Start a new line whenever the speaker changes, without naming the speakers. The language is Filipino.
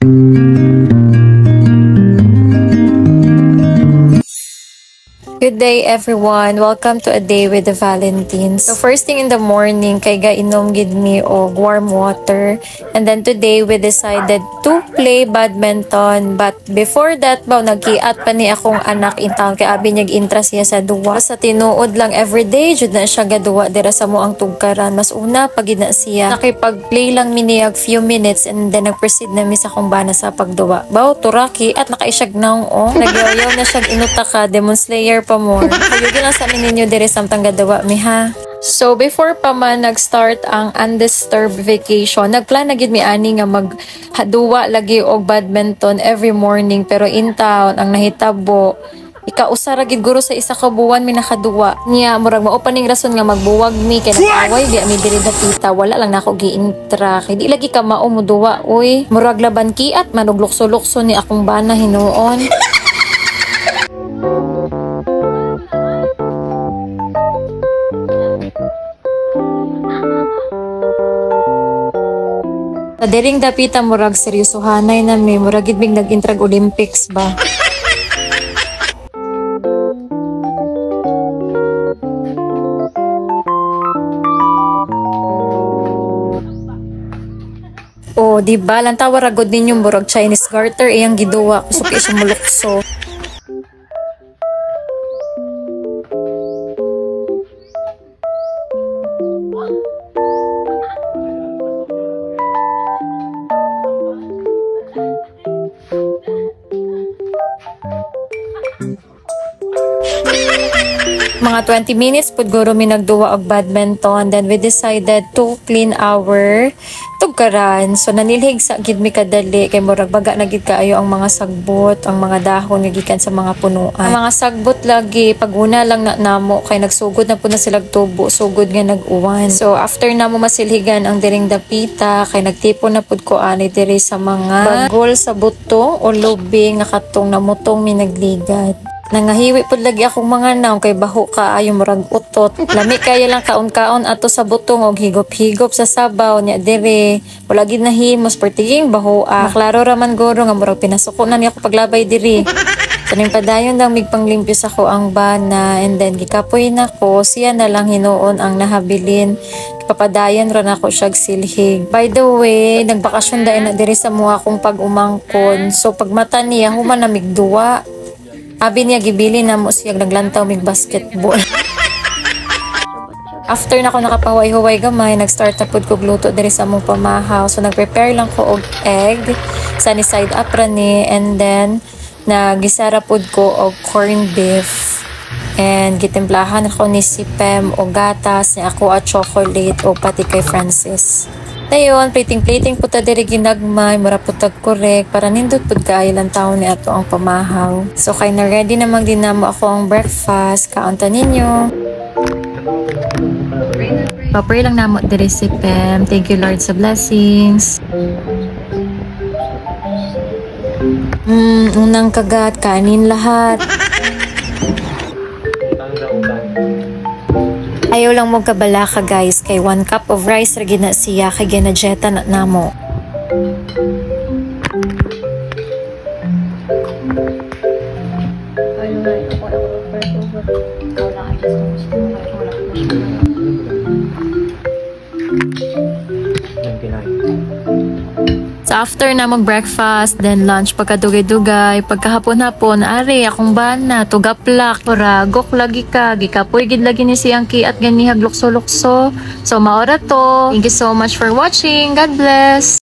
Good day everyone! Welcome to a day with the Valentines. So first thing in the morning, kay gainom gid mi og warm water. And then today we decided to play badminton. But before that nagkiat pa ni akong anak in town kay abi niya interest siya sa duwa. Sa tinuod lang everyday jud na siya gaduwa dira sa moang tugkaran. Mas una pagid na siya. Nakipag-play lang mi niya few minutes and then nag-proceed na mi sa kung bana sa pagduwa. Baw turaki at nakaisyag naong Nagyayaw na siya inuta ka Demon Slayer pa mo. Hayugin lang sa amin ninyo dire samtang gadawa mi ha. So before pa man nag-start ang undisturbed vacation, nagplan na gid mi ani nga maghaduwa lagi og badminton every morning pero in town ang nahitabo ikausa ra gid guro sa isa ka buwan mi nakaduwa niya murag mao pa ning rason nga magbuwag mi kay nag-away di mi diri dapita wala lang nako giintra kay di lagi ka mao muduwa uy murag laban kiat manog lukso-lukso ni akong bana hinuon. Sa dering dapita murag seryosohanay na mi murag gid mig nag-intrag Olympics ba. Oh, di ba lang tawa ragod ninyo murag Chinese garter iyang giduwa kusog siya mulukso. Mga 20 minutes pud guro mi nagduwa og badminton then we decided to clean our tugkaran so nanilhig sa gid mi kadali kay murag baga na gid kaayo ang mga sagbot ang mga dahon nga gikan sa mga punuan ang mga sagbot lagi paguna lang na namo kay nagsugod na pud na sila tubo sugod nga nag-uwan so after namo masilhigan ang diring dapita kay nagtipon na pud ko ani diri sa mga bagol sa butong o lubi nga katong namutong mi nagligad. Nangahiwi pud lagi akong mga naong kay baho ka ayo murag utot. Lami kaya lang kaon-kaon ato sa butong og higop-higop sa sabaw nya dire. Wala gid nahimos pertiging baho. Klaro ra man guro nga murag pinasuko na niya ko paglabay diri. Kaning padayon lang mig panglimpyo sa ko ang bana and then gikapoy na ko siya na lang hinuon ang nahabilin. Papadayan ra nako siya silhig. By the way, nagbakasyon dai na diri sa mua akong pag-umangkon. So pagmata niya human na migduwa. Abi niya gibili na mo siya naglantaw mig basketball. After na ko nakapahuway-huway gamay, nag-start na pud ko gluto diri sa among pamahaw. So nag-prepare lang ko og egg, sunny side up ra ni and then nagisara pud ko og corned beef. And gitimplahan ako ni si Pem o gatas, ni ako at chocolate o pati kay Francis. Dayon, plating po ta diri ginagmay, mura po tag korek para nindot pud kaayo lang taon ni ato ang pamahaw. So kay na ready namang dinamo ako ang breakfast, kaunta ninyo. Papray lang namo diri si Pem. Thank you Lord sa blessings. Unang kagat, kanin lahat. Ayaw lang mo kabala ka guys kay 1 cup of rice ra gina siya kay ginajeta na namo. So after na mag-breakfast, then lunch, pagkadugay-dugay, pagkahapon-hapon, ari, akong bana, tugaplak, gok lagi ka, gikapoy gid lagi ni siyang kiat ganihag lukso-lukso. So maora to. Thank you so much for watching. God bless!